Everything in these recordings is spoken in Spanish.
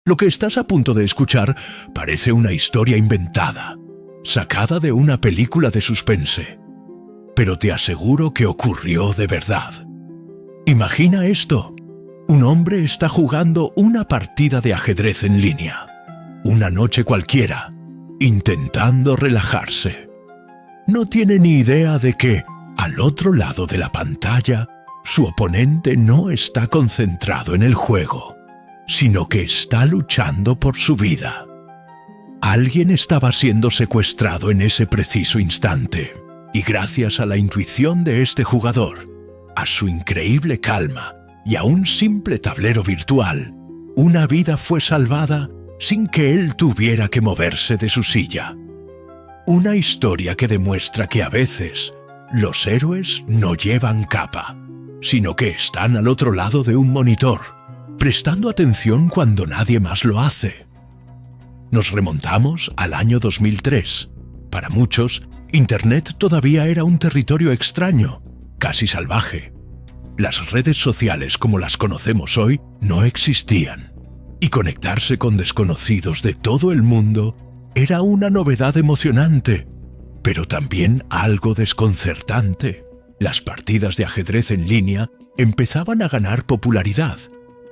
Lo que estás a punto de escuchar parece una historia inventada, sacada de una película de suspense. Pero te aseguro que ocurrió de verdad. Imagina esto. Un hombre está jugando una partida de ajedrez en línea. Una noche cualquiera, intentando relajarse. No tiene ni idea de que, al otro lado de la pantalla, su oponente no está concentrado en el juego, sino que está luchando por su vida. Alguien estaba siendo secuestrado en ese preciso instante, y gracias a la intuición de este jugador, a su increíble calma y a un simple tablero virtual, una vida fue salvada sin que él tuviera que moverse de su silla. Una historia que demuestra que a veces los héroes no llevan capa, sino que están al otro lado de un monitor, prestando atención cuando nadie más lo hace. Nos remontamos al año 2003. Para muchos, Internet todavía era un territorio extraño, casi salvaje. Las redes sociales como las conocemos hoy no existían, y conectarse con desconocidos de todo el mundo era una novedad emocionante, pero también algo desconcertante. Las partidas de ajedrez en línea empezaban a ganar popularidad,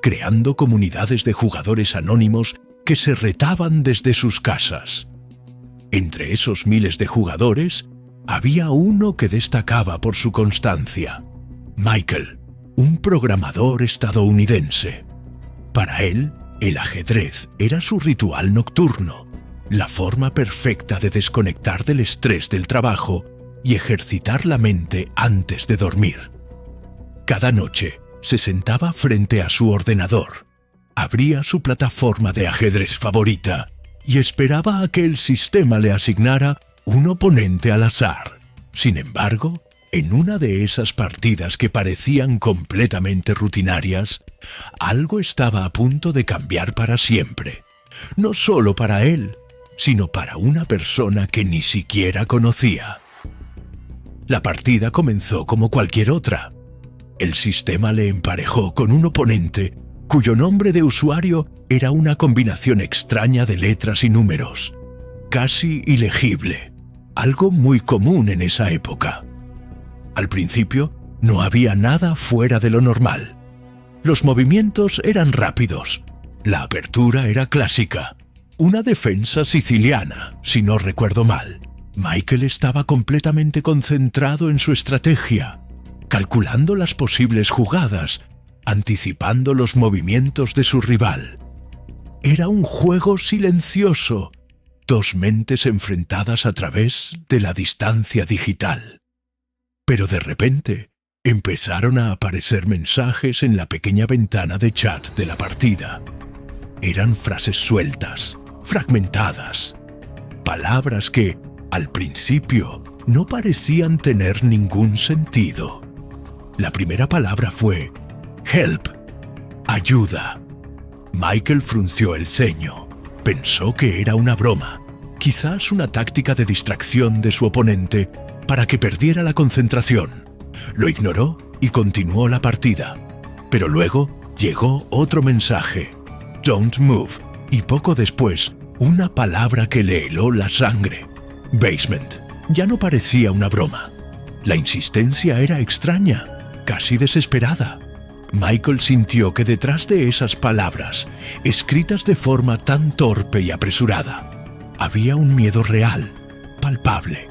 creando comunidades de jugadores anónimos que se retaban desde sus casas. Entre esos miles de jugadores, había uno que destacaba por su constancia: Michael, un programador estadounidense. Para él, el ajedrez era su ritual nocturno, la forma perfecta de desconectar del estrés del trabajo y ejercitar la mente antes de dormir. Cada noche se sentaba frente a su ordenador, abría su plataforma de ajedrez favorita y esperaba a que el sistema le asignara un oponente al azar. Sin embargo, en una de esas partidas que parecían completamente rutinarias, algo estaba a punto de cambiar para siempre. No solo para él, sino para una persona que ni siquiera conocía. La partida comenzó como cualquier otra. El sistema le emparejó con un oponente cuyo nombre de usuario era una combinación extraña de letras y números, casi ilegible, algo muy común en esa época. Al principio, no había nada fuera de lo normal. Los movimientos eran rápidos, la apertura era clásica, una defensa siciliana, si no recuerdo mal. Michael estaba completamente concentrado en su estrategia, calculando las posibles jugadas, anticipando los movimientos de su rival. Era un juego silencioso, dos mentes enfrentadas a través de la distancia digital. Pero de repente, empezaron a aparecer mensajes en la pequeña ventana de chat de la partida. Eran frases sueltas, fragmentadas, palabras que, al principio, no parecían tener ningún sentido. La primera palabra fue «help», ayuda. Michael frunció el ceño. Pensó que era una broma, quizás una táctica de distracción de su oponente para que perdiera la concentración. Lo ignoró y continuó la partida. Pero luego llegó otro mensaje, «don't move», y poco después, una palabra que le heló la sangre, «basement». Ya no parecía una broma. La insistencia era extraña, casi desesperada. Michael sintió que detrás de esas palabras, escritas de forma tan torpe y apresurada, había un miedo real, palpable.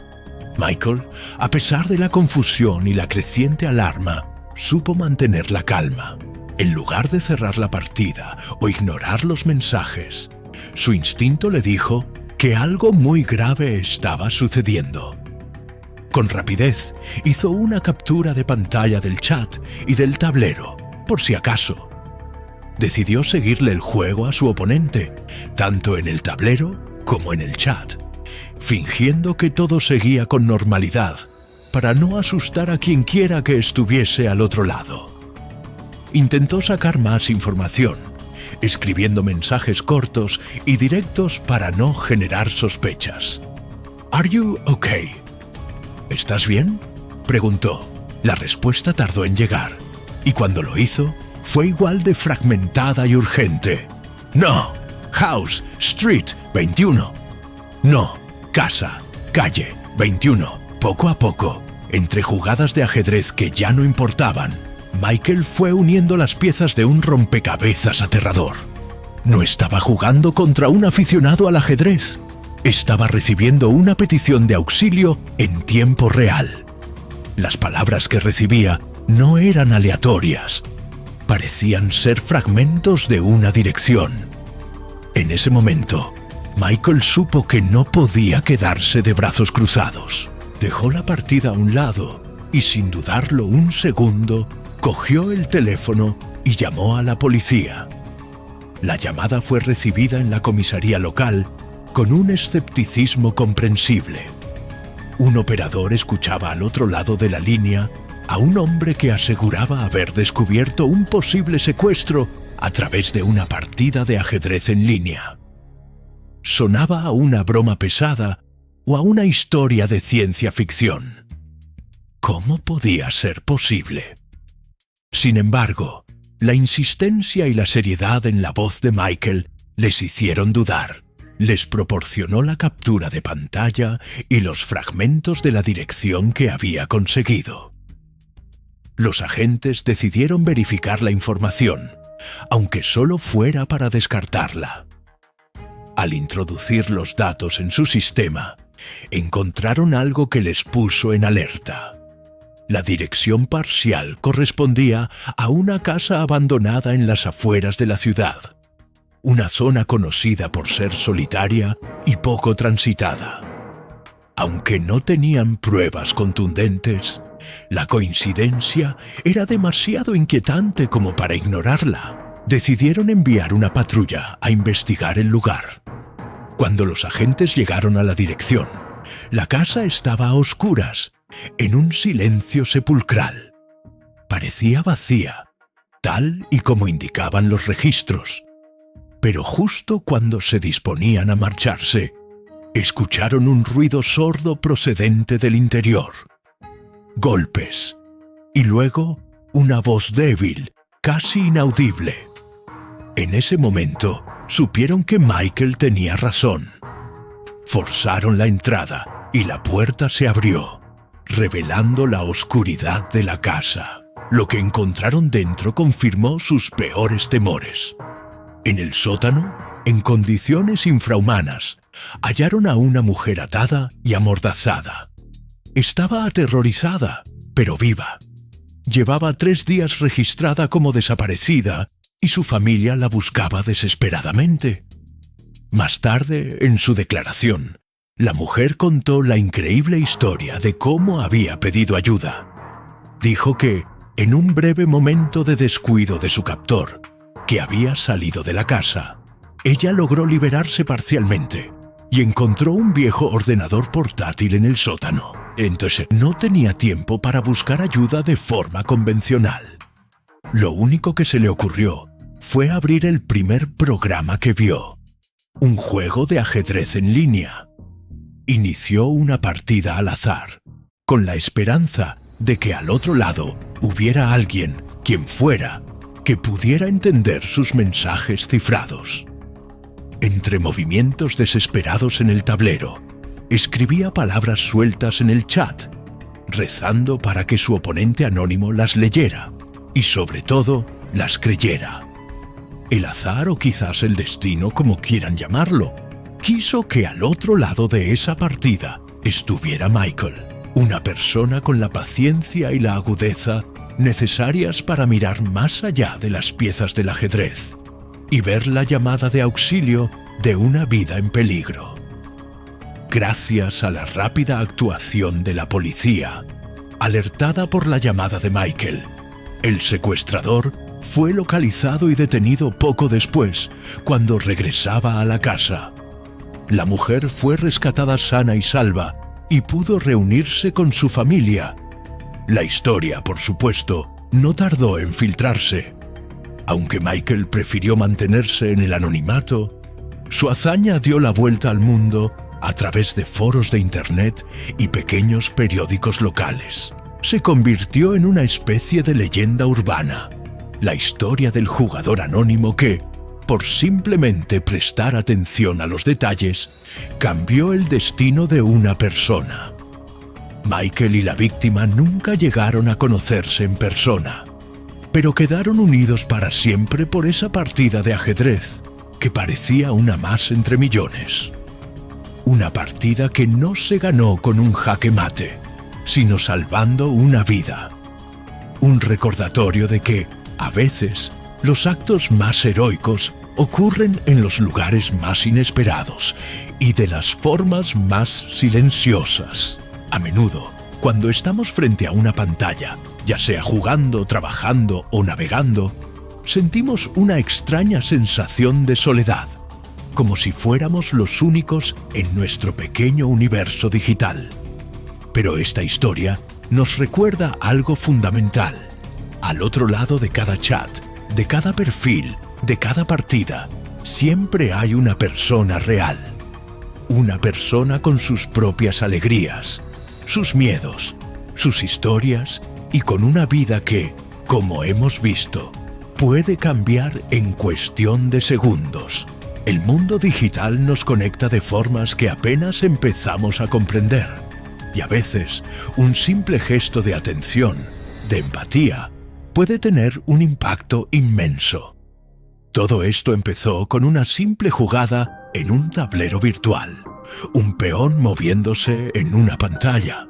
Michael, a pesar de la confusión y la creciente alarma, supo mantener la calma. En lugar de cerrar la partida o ignorar los mensajes, su instinto le dijo que algo muy grave estaba sucediendo. Con rapidez, hizo una captura de pantalla del chat y del tablero, por si acaso. Decidió seguirle el juego a su oponente, tanto en el tablero como en el chat, fingiendo que todo seguía con normalidad, para no asustar a quien quiera que estuviese al otro lado. Intentó sacar más información, escribiendo mensajes cortos y directos para no generar sospechas. «Are you okay?» «¿Estás bien?», preguntó. La respuesta tardó en llegar, y cuando lo hizo, fue igual de fragmentada y urgente. «No, House, Street, 21. No, casa, calle, 21. Poco a poco, entre jugadas de ajedrez que ya no importaban, Michael fue uniendo las piezas de un rompecabezas aterrador. No estaba jugando contra un aficionado al ajedrez. Estaba recibiendo una petición de auxilio en tiempo real. Las palabras que recibía no eran aleatorias. Parecían ser fragmentos de una dirección. En ese momento, Michael supo que no podía quedarse de brazos cruzados. Dejó la partida a un lado y, sin dudarlo un segundo, cogió el teléfono y llamó a la policía. La llamada fue recibida en la comisaría local con un escepticismo comprensible. Un operador escuchaba al otro lado de la línea a un hombre que aseguraba haber descubierto un posible secuestro a través de una partida de ajedrez en línea. Sonaba a una broma pesada o a una historia de ciencia ficción. ¿Cómo podía ser posible? Sin embargo, la insistencia y la seriedad en la voz de Michael les hicieron dudar. Les proporcionó la captura de pantalla y los fragmentos de la dirección que había conseguido. Los agentes decidieron verificar la información, aunque solo fuera para descartarla. Al introducir los datos en su sistema, encontraron algo que les puso en alerta. La dirección parcial correspondía a una casa abandonada en las afueras de la ciudad, una zona conocida por ser solitaria y poco transitada. Aunque no tenían pruebas contundentes, la coincidencia era demasiado inquietante como para ignorarla. Decidieron enviar una patrulla a investigar el lugar. Cuando los agentes llegaron a la dirección, la casa estaba a oscuras, en un silencio sepulcral. Parecía vacía, tal y como indicaban los registros. Pero justo cuando se disponían a marcharse, escucharon un ruido sordo procedente del interior. Golpes, y luego una voz débil, casi inaudible. En ese momento, supieron que Michael tenía razón. Forzaron la entrada y la puerta se abrió, revelando la oscuridad de la casa. Lo que encontraron dentro confirmó sus peores temores. En el sótano, en condiciones infrahumanas, hallaron a una mujer atada y amordazada. Estaba aterrorizada, pero viva. Llevaba 3 días registrada como desaparecida y su familia la buscaba desesperadamente. Más tarde, en su declaración, la mujer contó la increíble historia de cómo había pedido ayuda. Dijo que, en un breve momento de descuido de su captor, que había salido de la casa, ella logró liberarse parcialmente y encontró un viejo ordenador portátil en el sótano. Entonces no tenía tiempo para buscar ayuda de forma convencional. Lo único que se le ocurrió fue abrir el primer programa que vio, un juego de ajedrez en línea. Inició una partida al azar, con la esperanza de que al otro lado hubiera alguien, quien fuera, que pudiera entender sus mensajes cifrados. Entre movimientos desesperados en el tablero, escribía palabras sueltas en el chat, rezando para que su oponente anónimo las leyera y, sobre todo, las creyera. El azar, o quizás el destino, como quieran llamarlo, quiso que al otro lado de esa partida estuviera Michael, una persona con la paciencia y la agudeza necesarias para mirar más allá de las piezas del ajedrez y ver la llamada de auxilio de una vida en peligro. Gracias a la rápida actuación de la policía, alertada por la llamada de Michael, el secuestrador fue localizado y detenido poco después, cuando regresaba a la casa. La mujer fue rescatada sana y salva y pudo reunirse con su familia. La historia, por supuesto, no tardó en filtrarse. Aunque Michael prefirió mantenerse en el anonimato, su hazaña dio la vuelta al mundo a través de foros de internet y pequeños periódicos locales. Se convirtió en una especie de leyenda urbana, la historia del jugador anónimo que, por simplemente prestar atención a los detalles, cambió el destino de una persona. Michael y la víctima nunca llegaron a conocerse en persona, pero quedaron unidos para siempre por esa partida de ajedrez que parecía una más entre millones. Una partida que no se ganó con un jaque mate, sino salvando una vida. Un recordatorio de que, a veces, los actos más heroicos ocurren en los lugares más inesperados y de las formas más silenciosas. A menudo, cuando estamos frente a una pantalla, ya sea jugando, trabajando o navegando, sentimos una extraña sensación de soledad, como si fuéramos los únicos en nuestro pequeño universo digital. Pero esta historia nos recuerda algo fundamental. Al otro lado de cada chat, de cada perfil, de cada partida, siempre hay una persona real. Una persona con sus propias alegrías, sus miedos, sus historias y con una vida que, como hemos visto, puede cambiar en cuestión de segundos. El mundo digital nos conecta de formas que apenas empezamos a comprender. Y a veces, un simple gesto de atención, de empatía, puede tener un impacto inmenso. Todo esto empezó con una simple jugada en un tablero virtual, un peón moviéndose en una pantalla.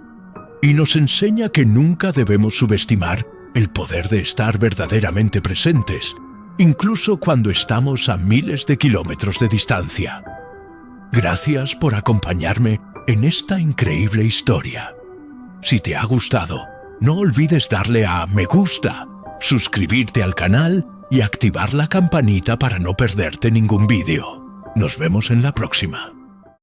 Y nos enseña que nunca debemos subestimar el poder de estar verdaderamente presentes, incluso cuando estamos a miles de kilómetros de distancia. Gracias por acompañarme en esta increíble historia. Si te ha gustado, no olvides darle a me gusta, suscribirte al canal y activar la campanita para no perderte ningún vídeo. Nos vemos en la próxima.